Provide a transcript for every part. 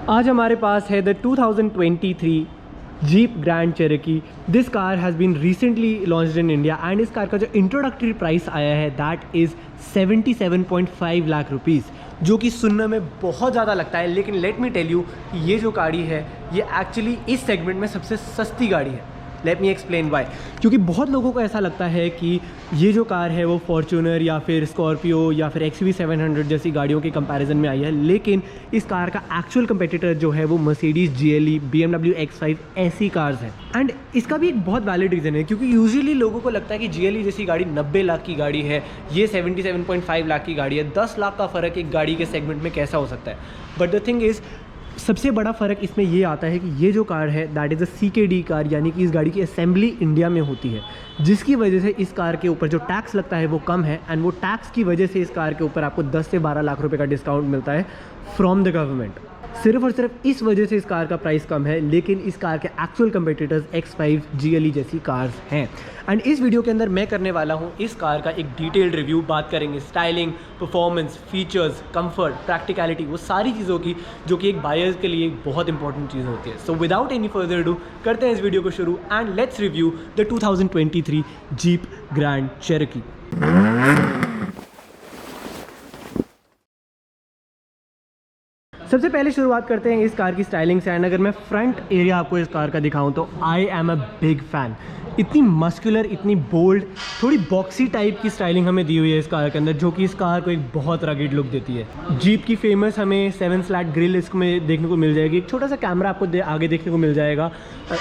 आज हमारे पास है the 2023 Jeep Grand Cherokee. This car has been recently launched in India and इस कार का जो इंट्रोडक्टरी प्राइस आया है दैट इज़ 77.5 लाख रुपीज़, जो कि सुनने में बहुत ज़्यादा लगता है, लेकिन लेट मी टेल यू ये जो गाड़ी है ये एक्चुअली इस सेगमेंट में सबसे सस्ती गाड़ी है। Let me explain why. क्योंकि बहुत लोगों को ऐसा लगता है कि ये जो कार है वो फॉर्च्यूनर या फिर स्कॉर्पियो या फिर XUV 700 जैसी गाड़ियों के कंपैरिजन में आई है, लेकिन इस कार का एक्चुअल कंपेटिटर जो है वो मर्सिडीज़ GLE, BMW X5 ऐसी कार्स हैं। एंड इसका भी एक बहुत वैलिड रीज़न है, क्योंकि यूजुअली लोगों को लगता है कि GLE जैसी गाड़ी 90 लाख की गाड़ी है, ये 77.5 लाख की गाड़ी है, 10 लाख का फ़र्क एक गाड़ी के सेगमेंट में कैसा हो सकता है। बट द थिंग इज़, सबसे बड़ा फ़र्क इसमें ये आता है कि ये जो कार है that is a CKD car, यानी कि इस गाड़ी की असेंबली इंडिया में होती है, जिसकी वजह से इस कार के ऊपर जो टैक्स लगता है वो कम है। एंड वो टैक्स की वजह से इस कार के ऊपर आपको 10 से 12 लाख रुपए का डिस्काउंट मिलता है फ्रॉम द गवर्नमेंट। सिर्फ और सिर्फ इस वजह से इस कार का प्राइस कम है, लेकिन इस कार के एक्चुअल कंपेटिटर्स X5, GLE जैसी कार्स हैं। एंड इस वीडियो के अंदर मैं करने वाला हूँ इस कार का एक डिटेल्ड रिव्यू। बात करेंगे styling, performance, features, comfort, practicality, वो सारी चीज़ों की जो कि एक बायर्स के लिए एक बहुत इंपॉर्टेंट चीज़ होती है। So without any further do करते हैं इस वीडियो को शुरू and let's review the 2023 Jeep Grand Cherokee. सबसे पहले शुरुआत करते हैं इस कार की स्टाइलिंग से। एंड अगर मैं फ्रंट एरिया आपको इस कार का दिखाऊं तो I am a big fan. इतनी मस्कुलर, इतनी बोल्ड, थोड़ी बॉक्सी टाइप की स्टाइलिंग हमें दी हुई है इस कार के अंदर, जो कि इस कार को एक बहुत रगिड लुक देती है। जीप की फेमस हमें 7 स्लैट ग्रिल इसमें देखने को मिल जाएगी। एक छोटा सा कैमरा आपको आगे देखने को मिल जाएगा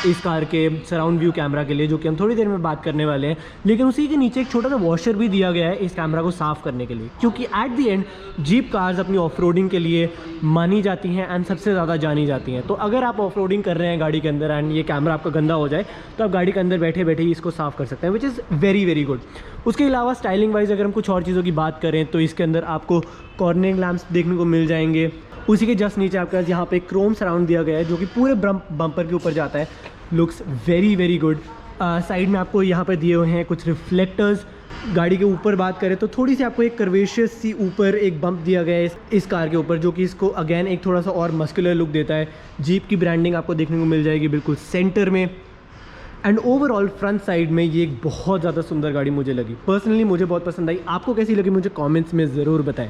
इस कार के सराउंड व्यू कैमरा के लिए, जो कि हम थोड़ी देर में बात करने वाले हैं। लेकिन उसी के नीचे एक छोटा सा वॉशर भी दिया गया है इस कैमरा को साफ़ करने के लिए, क्योंकि at the end jeep cars अपनी ऑफ रोडिंग के लिए मानी जाती हैं एंड सबसे ज़्यादा जानी जाती हैं। तो अगर आप ऑफ रोडिंग कर रहे हैं गाड़ी के अंदर एंड ये कैमरा आपका गंदा हो जाए तो आप गाड़ी के अंदर बैठे बैठे ही इसको साफ़ कर सकते हैं, which is very very good. उसके अलावा स्टाइलिंग वाइज अगर हम कुछ और चीज़ों की बात करें तो इसके अंदर आपको कॉर्नरिंग लैंप्स देखने को मिल जाएंगे। उसी के जस्ट नीचे आपके पास यहाँ पे क्रोम सराउंड दिया गया है, जो कि पूरे बम्पर के ऊपर जाता है। Looks very very good. Side में आपको यहाँ पर दिए हुए हैं कुछ रिफ्लेक्टर्स। गाड़ी के ऊपर बात करें तो थोड़ी सी आपको एक कर्वेशियस सी ऊपर एक बम्प दिया गया है इस कार के ऊपर, जो कि इसको अगेन एक थोड़ा सा और मस्कुलर लुक देता है। जीप की ब्रांडिंग आपको देखने को मिल जाएगी बिल्कुल सेंटर में। एंड ओवरऑल फ्रंट साइड में ये एक बहुत ज़्यादा सुंदर गाड़ी मुझे लगी। पर्सनली मुझे बहुत पसंद आई। आपको कैसी लगी मुझे कमेंट्स में ज़रूर बताएं।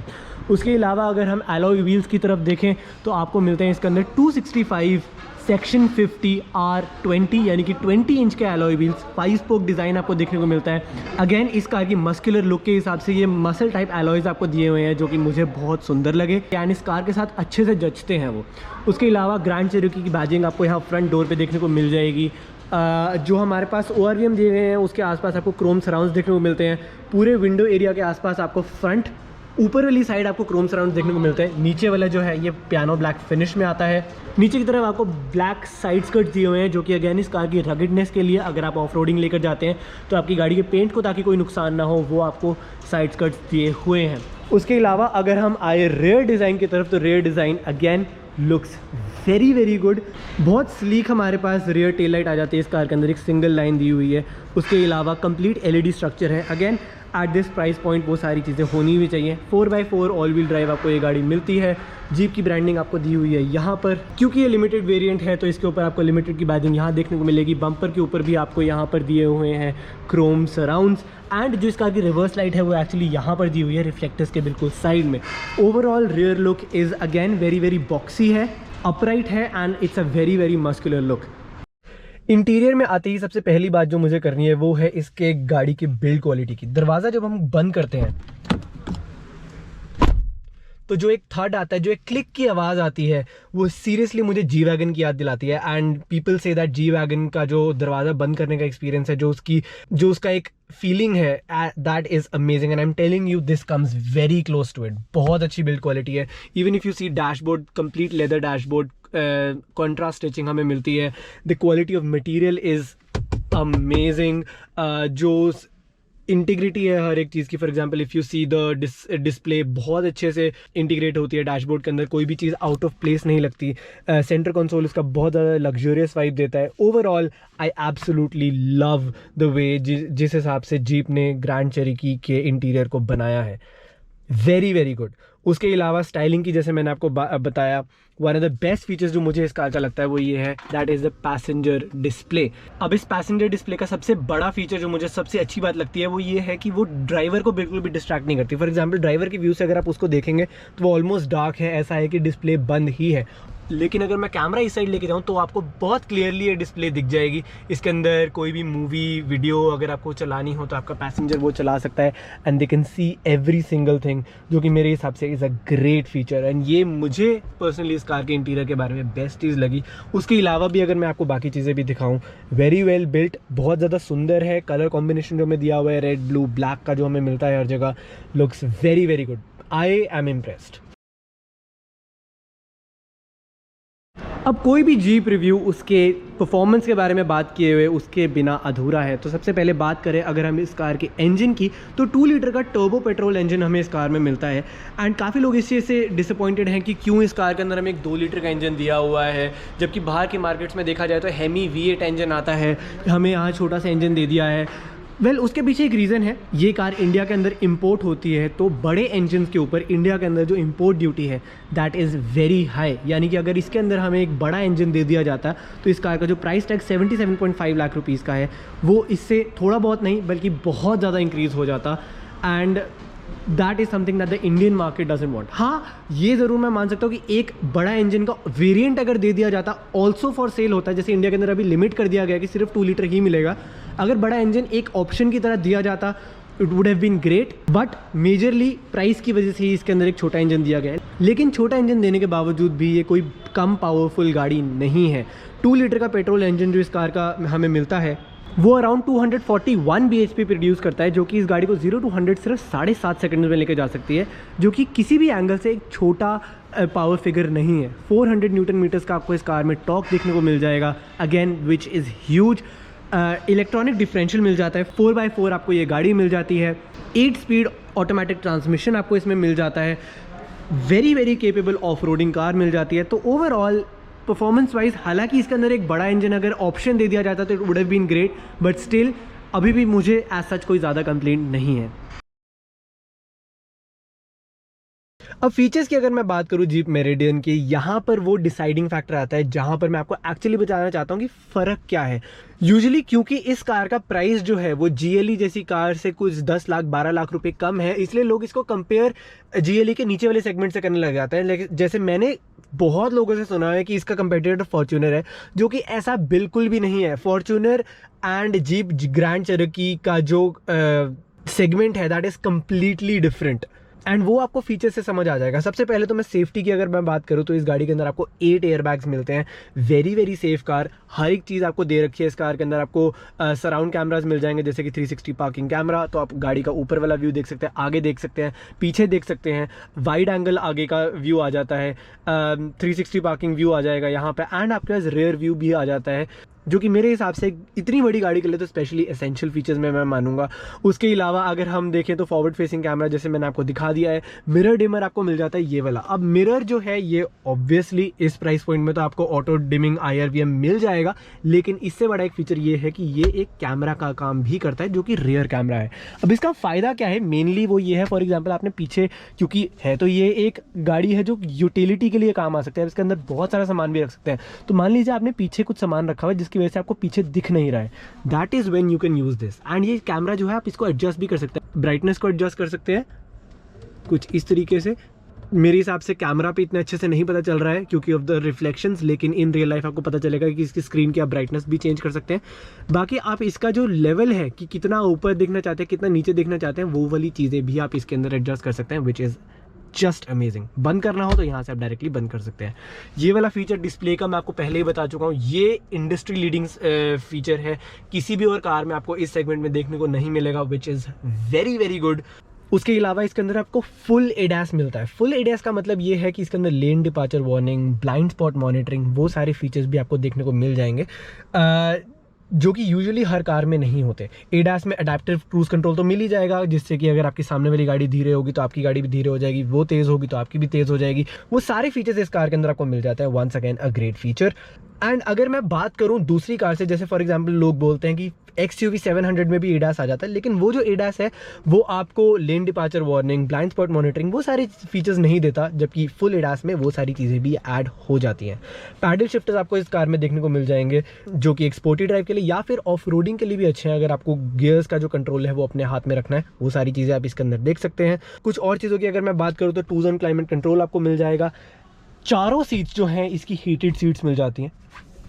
उसके अलावा अगर हम एलॉय व्हील्स की तरफ देखें तो आपको मिलते हैं इसके अंदर 265 सेक्शन 50 R20 यानी कि 20 इंच के एलॉय व्हील्स। 5 स्पोक डिज़ाइन आपको देखने को मिलता है। अगेन इस कार की मस्कुलर लुक के हिसाब से ये मसल टाइप एलॉयज़ आपको दिए हुए हैं, जो कि मुझे बहुत सुंदर लगे एंड इस कार के साथ अच्छे से जचते हैं वो। उसके अलावा ग्रैंड चेरोकी की बैजिंग आपको यहाँ फ्रंट डोर पे देखने को मिल जाएगी। जो हमारे पास ORVM दिए गए हैं उसके आसपास आपको क्रोम सराउंड्स देखने को मिलते हैं। पूरे विंडो एरिया के आसपास आपको फ्रंट ऊपर वाली साइड आपको क्रोम सराउंड देखने को मिलता है। नीचे वाला जो है ये पियानो ब्लैक फिनिश में आता है। नीचे की तरफ आपको ब्लैक साइड स्कर्ट्स दिए हुए हैं, जो कि अगेन इस कार की रगिडनेस के लिए, अगर आप ऑफ रोडिंग लेकर जाते हैं तो आपकी गाड़ी के पेंट को ताकि कोई नुकसान ना हो, वो आपको साइड स्कर्ट्स दिए हुए हैं। उसके अलावा अगर हम आए रेयर डिज़ाइन की तरफ तो rear design again looks very very good. बहुत स्लीक हमारे पास रेयर टेल लाइट आ जाती है इस कार के अंदर, एक सिंगल लाइन दी हुई है। उसके अलावा कंप्लीट LED स्ट्रक्चर है। Again at this price point वो सारी चीज़ें होनी भी चाहिए। 4x4 ऑल व्हील ड्राइव आपको ये गाड़ी मिलती है। जीप की ब्रांडिंग आपको दी हुई है यहाँ पर, क्योंकि ये लिमिटेड वेरिएंट है तो इसके ऊपर आपको लिमिटेड की बैजिंग यहाँ देखने को मिलेगी। बम्पर के ऊपर भी आपको यहाँ पर दिए हुए हैं क्रोम सराउंड्स। एंड जो इस कार की रिवर्स लाइट है वो एक्चुअली यहाँ पर दी हुई है रिफ्लेक्टर्स के बिल्कुल साइड में। Overall rear look is again very very boxy है, अपराइट है and it's a very very muscular look. Interior में आते ही सबसे पहली बात जो मुझे करनी है वो है इसके गाड़ी की बिल्ड क्वालिटी की। दरवाज़ा जब हम बंद करते हैं तो जो एक थर्ड आता है, जो एक क्लिक की आवाज़ आती है, वो सीरियसली मुझे जी वैगन की याद दिलाती है। And people say that G wagon का जो दरवाज़ा बंद करने का एक्सपीरियंस है, जो उसका एक फीलिंग है, that is amazing and I am telling you this comes very close to it. बहुत अच्छी बिल्ड क्वालिटी है। Even if you see dashboard, complete leather dashboard, contrast stitching हमें मिलती है। The quality of material is amazing. जो integrity है हर एक चीज़ की, for example if you see the display बहुत अच्छे से इंटीग्रेट होती है डैशबोर्ड के अंदर, कोई भी चीज़ आउट ऑफ प्लेस नहीं लगती। सेंटर कंसोल इसका बहुत ज़्यादा लग्जरियस वाइब देता है। Overall I absolutely love the way जिस हिसाब से जीप ने ग्रैंड चेरोकी के इंटीरियर को बनाया है। Very very good. उसके अलावा स्टाइलिंग की जैसे मैंने आपको बताया, one of the best features जो मुझे इस कार का लगता है वो ये है, that is the passenger display. अब इस पैसेंजर डिस्प्ले का सबसे बड़ा फीचर जो मुझे सबसे अच्छी बात लगती है वो ये है कि वो ड्राइवर को बिल्कुल भी डिस्ट्रैक्ट नहीं करती। फॉर एग्जाम्पल ड्राइवर की व्यू से अगर आप उसको देखेंगे तो वो ऑलमोस्ट डार्क है, ऐसा है कि डिस्प्ले बंद ही है। लेकिन अगर मैं कैमरा इस साइड लेके जाऊँ तो आपको बहुत क्लियरली ये डिस्प्ले दिख जाएगी। इसके अंदर कोई भी मूवी वीडियो अगर आपको चलानी हो तो आपका पैसेंजर वो चला सकता है, and they can see every single thing, जो कि मेरे हिसाब से is a great feature. And ये मुझे पर्सनली इस कार के इंटीरियर के बारे में बेस्ट चीज़ लगी। उसके अलावा भी अगर मैं आपको बाकी चीज़ें भी दिखाऊँ, वेरी वेल बिल्ट, बहुत ज़्यादा सुंदर है। कलर कॉम्बिनेशन जो हमें दिया हुआ है रेड ब्लू ब्लैक का जो हमें मिलता है हर जगह, looks very very good. I am impressed. अब कोई भी जीप रिव्यू उसके परफॉर्मेंस के बारे में बात किए हुए उसके बिना अधूरा है। तो सबसे पहले बात करें अगर हम इस कार के इंजन की, तो 2 लीटर का टर्बो पेट्रोल इंजन हमें इस कार में मिलता है। एंड काफ़ी लोग इस चीज़ से डिसअपॉइंटेड हैं कि क्यों इस कार के अंदर हमें एक 2 लीटर का इंजन दिया हुआ है, जबकि बाहर के मार्केट्स में देखा जाए तो हेमी V8 इंजन आता है, हमें यहाँ छोटा सा इंजन दे दिया है। वेल उसके पीछे एक रीज़न है, ये कार इंडिया के अंदर इंपोर्ट होती है, तो बड़े इंजन के ऊपर इंडिया के अंदर जो इंपोर्ट ड्यूटी है दैट इज़ वेरी हाई। यानी कि अगर इसके अंदर हमें एक बड़ा इंजन दे दिया जाता तो इस कार का जो प्राइस टैग 77.5 लाख रुपीज़ का है वो इससे थोड़ा बहुत नहीं बल्कि बहुत ज़्यादा इंक्रीज़ हो जाता। And that is something that the Indian market doesn't want. हाँ, ये ज़रूर मैं मान सकता हूँ कि एक बड़ा इंजन का वेरिएंट अगर दे दिया जाता ऑल्सो फॉर सेल होता है, जैसे इंडिया के अंदर अभी लिमिट कर दिया गया कि सिर्फ 2 लीटर ही मिलेगा। अगर बड़ा इंजन एक ऑप्शन की तरह दिया जाता it would have been great, but majorly price की वजह से ही इसके अंदर एक छोटा इंजन दिया गया है। लेकिन छोटा इंजन देने के बावजूद भी ये कोई कम पावरफुल गाड़ी नहीं है। 2 लीटर का पेट्रोल इंजन जो इस कार का हमें मिलता है वो अराउंड 241 bhp प्रोड्यूस करता है, जो कि इस गाड़ी को 0 to 100 सिर्फ 7.5 सेकंड में लेकर जा सकती है, जो कि किसी भी एंगल से एक छोटा पावर फिगर नहीं है। 400 न्यूटन मीटर्स का आपको इस कार में टॉर्क देखने को मिल जाएगा, again which is huge. Electronic differential मिल जाता है, 4x4 आपको ये गाड़ी मिल जाती है। 8 स्पीड ऑटोमेटिक ट्रांसमिशन आपको इसमें मिल जाता है। Very very capable off roading car मिल जाती है। तो ओवरऑल परफॉर्मेंस वाइज, हालांकि इसके अंदर एक बड़ा इंजन अगर ऑप्शन दे दिया जाता तो it would have been great, but still अभी भी मुझे एज सच कोई ज़्यादा कंप्लेंट नहीं है। अब फीचर्स की अगर मैं बात करूँ जीप मेरिडियन की, यहाँ पर वो डिसाइडिंग फैक्टर आता है जहाँ पर मैं आपको एक्चुअली बताना चाहता हूँ कि फ़र्क क्या है। यूजुअली क्योंकि इस कार का प्राइस जो है वो GLE जैसी कार से कुछ 10 लाख 12 लाख रुपए कम है, इसलिए लोग इसको कंपेयर GLE के नीचे वाले सेगमेंट से करने लग जाते हैं। लेकिन जैसे मैंने बहुत लोगों से सुना है कि इसका कंपेटिटर फॉर्च्यूनर है, जो कि ऐसा बिल्कुल भी नहीं है। Fortuner and jeep Grand Cherokee का जो सेगमेंट है that is completely different, and वो आपको फीचर से समझ आ जाएगा। सबसे पहले तो मैं सेफ्टी की अगर मैं बात करूँ तो इस गाड़ी के अंदर आपको 8 एयरबैग्स मिलते हैं। वेरी वेरी सेफ कार, हर एक चीज़ आपको दे रखी है इस कार के अंदर। आपको सराउंड कैमरास मिल जाएंगे, जैसे कि 360 पार्किंग कैमरा, तो आप गाड़ी का ऊपर वाला व्यू देख सकते हैं, आगे देख सकते हैं, पीछे देख सकते हैं, वाइड एंगल आगे का व्यू आ जाता है, 360 पार्किंग व्यू आ जाएगा यहाँ पे, एंड आपके पास रेयर व्यू भी आ जाता है, जो कि मेरे हिसाब से इतनी बड़ी गाड़ी के लिए तो स्पेशली एसेंशियल फीचर्स में मैं मानूंगा। उसके अलावा अगर हम देखें तो फॉरवर्ड फेसिंग कैमरा जैसे मैंने आपको दिखा दिया है, मिरर डिमर आपको मिल जाता है ये वाला। अब मिरर जो है ये ऑब्वियसली इस प्राइस पॉइंट में तो आपको ऑटो डिमिंग IRVM मिल जाएगा, लेकिन इससे बड़ा एक फीचर ये है कि ये एक कैमरा का काम भी करता है, जो कि रियर कैमरा है। अब इसका फ़ायदा क्या है, मेनली वो ये है, फॉर एग्जाम्पल आपने पीछे, क्योंकि है तो ये एक गाड़ी है जो यूटिलिटी के लिए काम आ सकता है, इसके अंदर बहुत सारा सामान भी रख सकते हैं। तो मान लीजिए आपने पीछे कुछ सामान रखा हुआ है जिसकी वजह से आपको पीछे दिख नहीं रहा है, that is when you can use this. And ये कैमरा जो है आप इसको एडजस्ट भी कर सकते हैं, ब्राइटनेस को एडजस्ट कर सकते हैं कुछ इस तरीके से। मेरे हिसाब से कैमरा पे इतने अच्छे से नहीं पता चल रहा है क्योंकि ऑफ द रिफ्लेक्शंस, लेकिन इन रियल लाइफ आपको पता चलेगा कि इसकी स्क्रीन की आप ब्राइटनेस भी चेंज कर सकते हैं। बाकी आप इसका जो लेवल है कि कितना ऊपर देखना चाहते हैं, कितना नीचे देखना चाहते हैं, वो वाली चीज़ें भी आप इसके अंदर एडजस्ट कर सकते हैं, विच इज़ जस्ट अमेजिंग। बंद करना हो तो यहाँ से आप डायरेक्टली बंद कर सकते हैं। ये वाला फीचर डिस्प्ले का मैं आपको पहले ही बता चुका हूँ, ये इंडस्ट्री लीडिंग फीचर है, किसी भी और कार में आपको इस सेगमेंट में देखने को नहीं मिलेगा, which is very very good. उसके अलावा इसके अंदर आपको फुल ADAS मिलता है। फुल ADAS का मतलब ये है कि इसके अंदर lane departure warning, blind spot monitoring, वो सारे फीचर्स भी आपको देखने को मिल जाएंगे, जो कि यूजुअली हर कार में नहीं होते। ADAS में अडैप्टिव क्रूज कंट्रोल तो मिल ही जाएगा, जिससे कि अगर आपकी सामने वाली गाड़ी धीरे होगी तो आपकी गाड़ी भी धीरे हो जाएगी, वो तेज़ होगी तो आपकी भी तेज़ हो जाएगी। वो सारे फीचर्स इस कार के अंदर आपको मिल जाते हैं। Once again a great feature. And अगर मैं बात करूं दूसरी कार से, जैसे फॉर एग्जांपल लोग बोलते हैं कि XUV 700 में भी ADAS आ जाता है, लेकिन वो जो ADAS है वो आपको lane departure warning, blind spot monitoring, वो सारे फीचर्स नहीं देता, जबकि फुल ADAS में वो सारी चीज़ें भी ऐड हो जाती हैं। पैडल शिफ्टर्स आपको इस कार में देखने को मिल जाएंगे, जो कि एक स्पोर्टी ड्राइव के लिए या फिर ऑफ रोडिंग के लिए भी अच्छे हैं। अगर आपको गियर्स का जो कंट्रोल है वो अपने हाथ में रखना है, वो सारी चीज़ें आप इसके अंदर देख सकते हैं। कुछ और चीज़ों की अगर मैं बात करूँ तो 2 जोन क्लाइमेट कंट्रोल आपको मिल जाएगा। चारों सीट्स जो हैं इसकी हीटेड सीट्स मिल जाती हैं,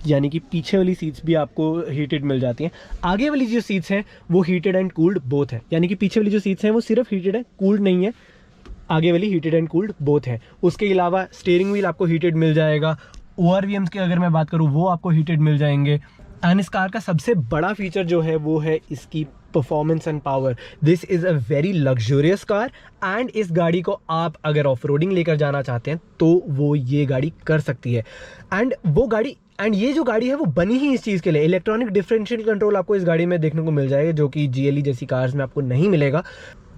यानी कि पीछे वाली सीट्स भी आपको हीटेड मिल जाती हैं। आगे वाली जो सीट्स हैं वो हीटेड एंड कूल्ड बोथ है, यानी कि पीछे वाली जो सीट्स हैं वो सिर्फ हीटेड है, कूल्ड नहीं है। आगे वाली हीटेड एंड कूल्ड बोथ है। उसके अलावा स्टीयरिंग व्हील आपको हीटेड मिल जाएगा। ORVMs की अगर मैं बात करूँ वो आपको हीटेड मिल जाएंगे। एंड इस कार का सबसे बड़ा फीचर जो है वो है इसकी performance and power. This is a very luxurious car and इस गाड़ी को आप अगर ऑफ रोडिंग लेकर जाना चाहते हैं तो वो ये गाड़ी कर सकती है। एंड ये जो गाड़ी है वो बनी ही इस चीज़ के लिए। इलेक्ट्रॉनिक डिफरेंशियल कंट्रोल आपको इस गाड़ी में देखने को मिल जाएगा, जो कि GLE जैसी कार्स में आपको नहीं मिलेगा।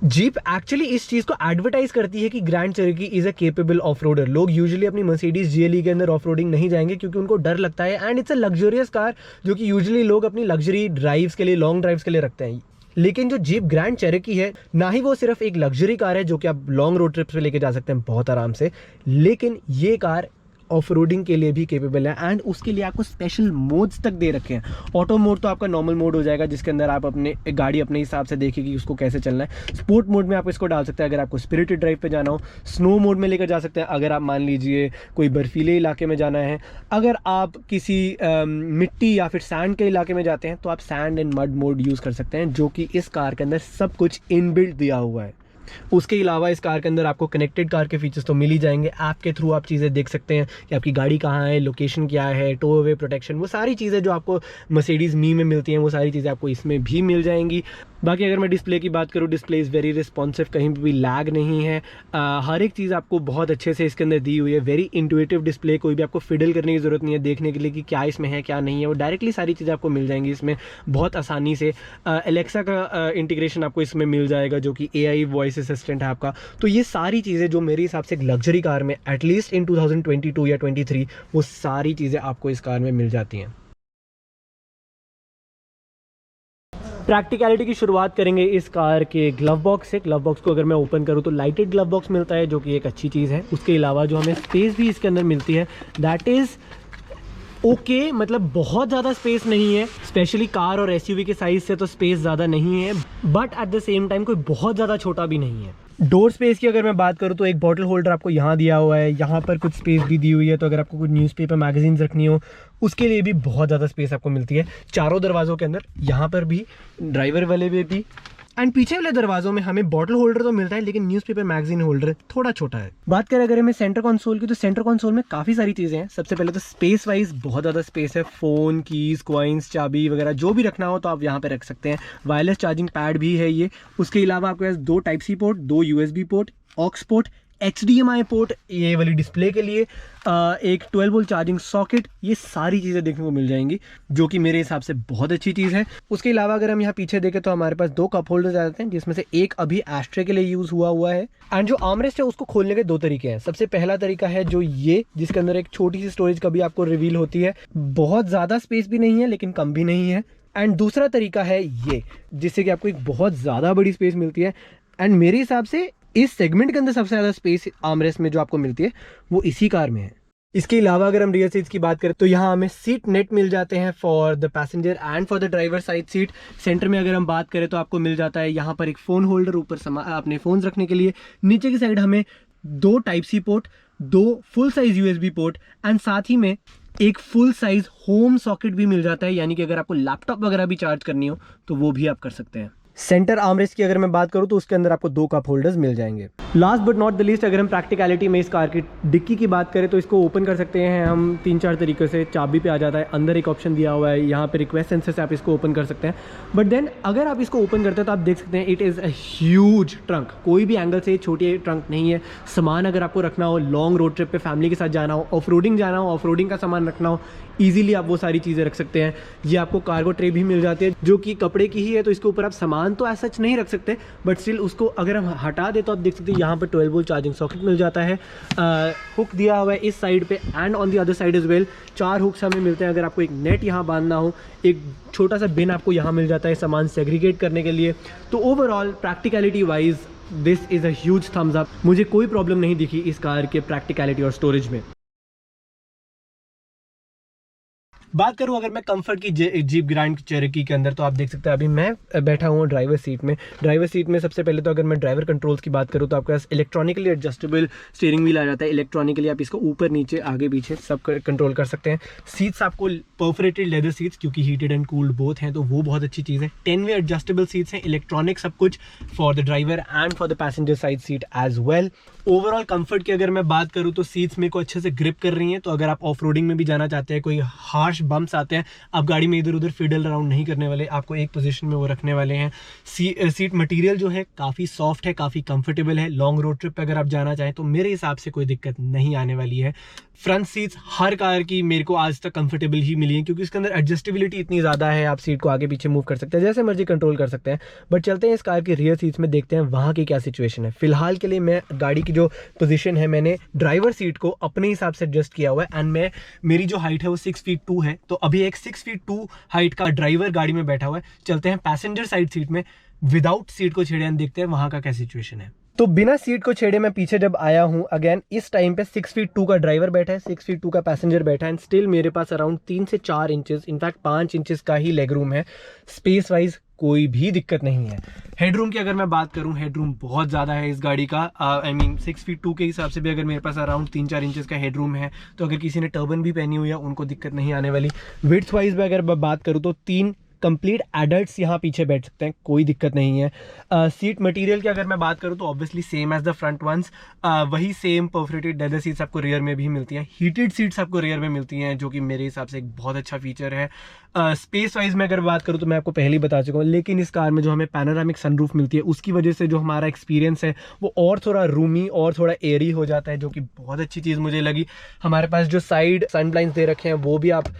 जीप एक्चुअली इस चीज़ को एडवर्टाइज करती है कि grand Cherokee is a capable off roader. लोग यूजुअली अपनी मर्सिडीज GLE के अंदर ऑफ रोडिंग नहीं जाएंगे क्योंकि उनको डर लगता है, and it's a luxurious car जो कि यूजुअली लोग अपनी लग्जरी ड्राइव्स के लिए, लॉन्ग ड्राइव्स के लिए रखते हैं। लेकिन जो जीप ग्रैंड चेरोकी है, ना ही वो सिर्फ एक लग्जरी कार है जो कि आप लॉन्ग रोड ट्रिप्स पे लेके जा सकते हैं बहुत आराम से, लेकिन ये कार ऑफ रोडिंग के लिए भी केपेबल है। एंड उसके लिए आपको स्पेशल मोड्स तक दे रखे हैं। ऑटो मोड तो आपका नॉर्मल मोड हो जाएगा, जिसके अंदर आप अपने गाड़ी अपने हिसाब से देखेगी उसको कैसे चलना है। स्पोर्ट मोड में आप इसको डाल सकते हैं अगर आपको स्पिरिटेड ड्राइव पे जाना हो। स्नो मोड में लेकर जा सकते हैं अगर आप मान लीजिए कोई बर्फीले इलाके में जाना है। अगर आप किसी मिट्टी या फिर सैंड के इलाके में जाते हैं तो आप sand and mud mode use कर सकते हैं, जो कि इस कार के अंदर सब कुछ इनबिल्ट दिया हुआ है। उसके अलावा इस कार के अंदर आपको कनेक्टेड कार के फीचर्स तो मिल ही जाएंगे। ऐप के थ्रू आप चीज़ें देख सकते हैं कि आपकी गाड़ी कहाँ है, लोकेशन क्या है, टो अवे प्रोटेक्शन, वो सारी चीज़ें जो आपको मर्सिडीज़ मी में मिलती हैं वो सारी चीज़ें आपको इसमें भी मिल जाएंगी। बाकी अगर मैं डिस्प्ले की बात करूँ, डिस्प्ले इज़ वेरी रिस्पॉन्सिव, कहीं पर भी लैग नहीं है। हर एक चीज़ आपको बहुत अच्छे से इसके अंदर दी हुई है। वेरी इंट्यूटिव डिस्प्ले, कोई भी आपको फिडल करने की ज़रूरत नहीं है देखने के लिए कि क्या इसमें है क्या नहीं है। वो डायरेक्टली सारी चीज़ें आपको मिल जाएंगी इसमें बहुत आसानी से। एलेक्सा का इंटीग्रेशन आपको इसमें मिल जाएगा, जो कि AI वॉइस असिस्टेंट है आपका। तो ये सारी चीज़ें जो मेरे हिसाब से एक लग्जरी कार में एटलीस्ट इन 2022 या 23 वो सारी चीज़ें आपको इस कार में मिल जाती हैं। प्रैक्टिकलिटी की शुरुआत करेंगे इस कार के ग्लव बॉक्स से। ग्लव बॉक्स को अगर मैं ओपन करूं तो लाइटेड ग्लव बॉक्स मिलता है, जो कि एक अच्छी चीज़ है। उसके अलावा जो हमें स्पेस भी इसके अंदर मिलती है दैट इज़ ओके, मतलब बहुत ज़्यादा स्पेस नहीं है, स्पेशली कार और SUV के साइज़ से तो स्पेस ज़्यादा नहीं है, but at the same time कोई बहुत ज़्यादा छोटा भी नहीं है। डोर स्पेस की अगर मैं बात करूँ तो एक बॉटल होल्डर आपको यहाँ दिया हुआ है, यहाँ पर कुछ स्पेस भी दी हुई है, तो अगर आपको कुछ न्यूज़पेपर मैगजीन्स रखनी हो उसके लिए भी बहुत ज़्यादा स्पेस आपको मिलती है चारों दरवाज़ों के अंदर। यहाँ पर भी, ड्राइवर वाले में भी, एंड पीछे वाले दरवाजों में हमें बॉटल होल्डर तो मिलता है, लेकिन न्यूज़पेपर मैगजीन होल्डर थोड़ा छोटा है। बात करें अगर हमें सेंटर कंसोल की, तो सेंटर कंसोल में काफ़ी सारी चीज़ें हैं। सबसे पहले तो स्पेस वाइज बहुत ज़्यादा स्पेस है। फ़ोन, कीज़, कॉइन्स, चाबी वगैरह जो भी रखना हो तो आप यहाँ पे रख सकते हैं। वायरलेस चार्जिंग पैड भी है ये। उसके अलावा आपके पास 2 Type-C port, 2 USB port, aux port, HDMI port ये वाली डिस्प्ले के लिए, एक 12 वोल्ट चार्जिंग सॉकेट, ये सारी चीज़ें देखने को मिल जाएंगी, जो कि मेरे हिसाब से बहुत अच्छी चीज़ है। उसके अलावा अगर हम यहाँ पीछे देखें तो हमारे पास 2 कप होल्डर्स आ जाते हैं, जिसमें से एक अभी एस्ट्रे के लिए यूज़ हुआ है। एंड जो आर्मरेस्ट है उसको खोलने के 2 तरीके हैं। सबसे पहला तरीका है जो ये, जिसके अंदर एक छोटी सी स्टोरेज कभी आपको रिवील होती है, बहुत ज़्यादा स्पेस भी नहीं है लेकिन कम भी नहीं है। एंड दूसरा तरीका है ये, जिससे कि आपको एक बहुत ज़्यादा बड़ी स्पेस मिलती है। एंड मेरे हिसाब से इस सेगमेंट के अंदर सबसे ज़्यादा स्पेस आर्मरेस्ट में जो आपको मिलती है वो इसी कार में है। इसके अलावा अगर हम रियर सीट्स की बात करें तो यहाँ हमें सीट नेट मिल जाते हैं for the passenger and for the driver side seat. Centre में अगर हम बात करें तो आपको मिल जाता है यहाँ पर एक फ़ोन होल्डर, ऊपर अपने फ़ोन्स रखने के लिए। नीचे की साइड हमें 2 Type-C port, 2 full size USB port, and साथ ही में एक फुल साइज होम सॉकेट भी मिल जाता है, यानी कि अगर आपको लैपटॉप वगैरह भी चार्ज करनी हो तो वो भी आप कर सकते हैं। सेंटर आर्मरेस्ट की अगर मैं बात करूं तो उसके अंदर आपको 2 कप होल्डर्स मिल जाएंगे। Last but not the least, अगर हम प्रैक्टिकलिटी में इस कार की डिक्की की बात करें तो इसको ओपन कर सकते हैं हम 3-4 तरीके से। चाबी पे आ जाता है, अंदर एक ऑप्शन दिया हुआ है, यहाँ पे रिक्वेस्ट सेंसर से आप इसको ओपन कर सकते हैं। बट देन अगर आप इसको ओपन करते हैं तो आप देख सकते हैं it is a huge trunk. कोई भी एंगल से छोटी ट्रंक नहीं है। सामान अगर आपको रखना हो, लॉन्ग रोड ट्रिप पे फैमिली के साथ जाना हो, ऑफ रोडिंग जाना हो, ऑफ रोडिंग का सामान रखना हो, ईजिली आप वो सारी चीज़ें रख सकते हैं। ये आपको कार्गो ट्रे भी मिल जाती है जो कि कपड़े की ही है, तो इसके ऊपर आप सामान सामान तो ऐसा नहीं रख सकते, बट स्टिल उसको अगर हम हटा दे तो आप देख सकते हैं यहाँ पर 12 वोल्ट चार्जिंग सॉकेट मिल जाता है। हुक दिया हुआ है इस साइड पे and on the other side as well. 4 hooks हमें मिलते हैं अगर आपको एक नेट यहाँ बांधना हो। एक छोटा सा बिन आपको यहाँ मिल जाता है सामान सेग्रीगेट करने के लिए। तो overall practicality wise this is a huge thumbs up. मुझे कोई प्रॉब्लम नहीं दिखी इस कार के प्रैक्टिकलिटी और स्टोरेज में। बात करूं अगर मैं कंफर्ट की जीप ग्रैंड चेरोकी के अंदर, तो आप देख सकते हैं अभी मैं बैठा हूं ड्राइवर सीट में। ड्राइवर सीट में सबसे पहले तो अगर मैं ड्राइवर कंट्रोल्स की बात करूं तो आपके पास इलेक्ट्रॉनिकली एडजस्टेबल स्टीयरिंग व्हील आ जाता है। इलेक्ट्रॉनिकली आप इसको ऊपर नीचे आगे पीछे सब कंट्रोल कर सकते हैं। सीट्स आपको परफोरेटेड लेदर सीट्स, क्योंकि हीटेड एंड कूल्ड बोथ हैं, तो वो बहुत अच्छी चीज़ है। 10 वे एडजस्टेबल सीट्स हैं, इलेक्ट्रॉनिक सब कुछ for the driver and for the passenger side seat as well. Overall comfort की अगर मैं बात करूं तो सीट्स मेरे को अच्छे से ग्रिप कर रही हैं। तो अगर आप ऑफ रोडिंग में भी जाना चाहते हैं, कोई हार्श बम्प्स आते हैं, आप गाड़ी में इधर उधर फिडल अराउंड नहीं करने वाले, आपको एक पोजीशन में वो रखने वाले हैं। सीट मटेरियल जो है काफ़ी सॉफ्ट है, काफ़ी कंफर्टेबल है। लॉन्ग रोड ट्रिप पे अगर आप जाना चाहें तो मेरे हिसाब से कोई दिक्कत नहीं आने वाली है। फ्रंट सीट्स हर कार की मेरे को आज तक कंफर्टेबल ही मिली है, क्योंकि इसके अंदर एडजस्टेबिलिटी इतनी ज़्यादा है, आप सीट को आगे पीछे मूव कर सकते हैं, जैसे मर्जी कंट्रोल कर सकते हैं। बट चलते हैं इस कार की रियर सीट्स में, देखते हैं वहाँ की क्या सिचुएशन है। फिलहाल के लिए मैं गाड़ी की जो पोजीशन है, मैंने ड्राइवर सीट को अपने हिसाब से एडजस्ट किया हुआ है एंड मेरी जो हाइट है वो 6 फीट 2 है। तो अभी एक 6 फीट 2 हाइट का ड्राइवर गाड़ी में बैठा हुआ है। चलते हैं पैसेंजर साइड सीट में विदाउट सीट को छेड़े, देखते हैं वहाँ का क्या सिचुएशन है। तो बिना सीट को छेड़े मैं पीछे जब आया हूं, अगेन इस टाइम पे 6 फीट 2 का ड्राइवर बैठा है, 6 फीट 2 का पैसेंजर बैठा है एंड स्टिल मेरे पास अराउंड 3 से 4 इंचेस, इनफैक्ट 5 इंचेस का ही लेग रूम है। स्पेस वाइज कोई भी दिक्कत नहीं है। हेडरूम की अगर मैं बात करूं, हेडरूम बहुत ज़्यादा है इस गाड़ी का। आई मीन 6 फीट 2 के हिसाब से भी अगर मेरे पास अराउंड 3-4 इंचेस का हेडरूम है, तो अगर किसी ने टर्बन भी पहनी हुई है उनको दिक्कत नहीं आने वाली। विड्थ वाइज भी अगर मैं बात करूँ तो 3 कंप्लीट एडल्ट्स यहाँ पीछे बैठ सकते हैं, कोई दिक्कत नहीं है। सीट मटेरियल की अगर मैं बात करूँ तो obviously same as the front ones, वही सेम परफोरेटेड लेदर सीट्स आपको रेयर में भी मिलती हैं। हीटेड सीट्स आपको रेयर में मिलती हैं, जो कि मेरे हिसाब से एक बहुत अच्छा फीचर है। स्पेस वाइज में अगर बात करूँ तो मैं आपको पहले ही बता चुका हूँ, लेकिन इस कार में जो हमें पैनोरामिक सनरूफ मिलती है उसकी वजह से जो हमारा एक्सपीरियंस है वो और थोड़ा रूमी और थोड़ा एयरी हो जाता है, जो कि बहुत अच्छी चीज़ मुझे लगी। हमारे पास जो साइड सन ब्लाइंड्स दे रखे हैं वो भी आप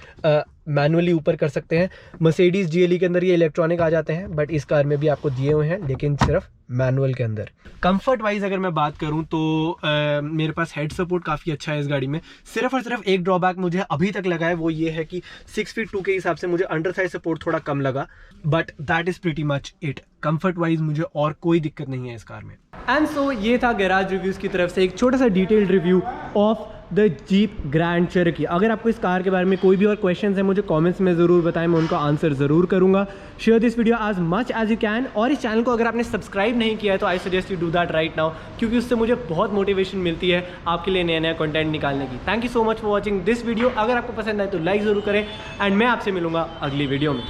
मैनुअली ऊपर कर सकते हैं। मर्सिडीज GLE के अंदर ये इलेक्ट्रॉनिक आ जाते हैं, बट इस कार में भी आपको दिए हुए हैं, लेकिन सिर्फ मैनुअल के अंदर। कंफर्ट वाइज अगर मैं बात करूं तो मेरे पास हेड सपोर्ट काफ़ी अच्छा है इस गाड़ी में। सिर्फ और सिर्फ एक ड्रॉबैक मुझे अभी तक लगा है, वो ये है कि 6 फीट 2 के हिसाब से मुझे अंडर साइड सपोर्ट थोड़ा कम लगा, but that is pretty much it. Comfort wise मुझे और कोई दिक्कत नहीं है इस कार में। एंड सो ये था गैराज रिव्यूज़ की तरफ से एक छोटा सा detailed review of the jeep Grand Cherokee. अगर आपको इस कार के बारे में कोई भी और क्वेश्चंस हैं मुझे कमेंट्स में ज़रूर बताएं, मैं उनका आंसर ज़रूर करूंगा। Share this video as much as you can, और इस चैनल को अगर आपने सब्सक्राइब नहीं किया है तो I suggest you do that right now, क्योंकि उससे मुझे बहुत मोटिवेशन मिलती है आपके लिए नया नया कंटेंट निकालने की। Thank you so much for watching this video. अगर आपको पसंद आए तो लाइक ज़रूर करें एंड मैं आपसे मिलूंगा अगली वीडियो में।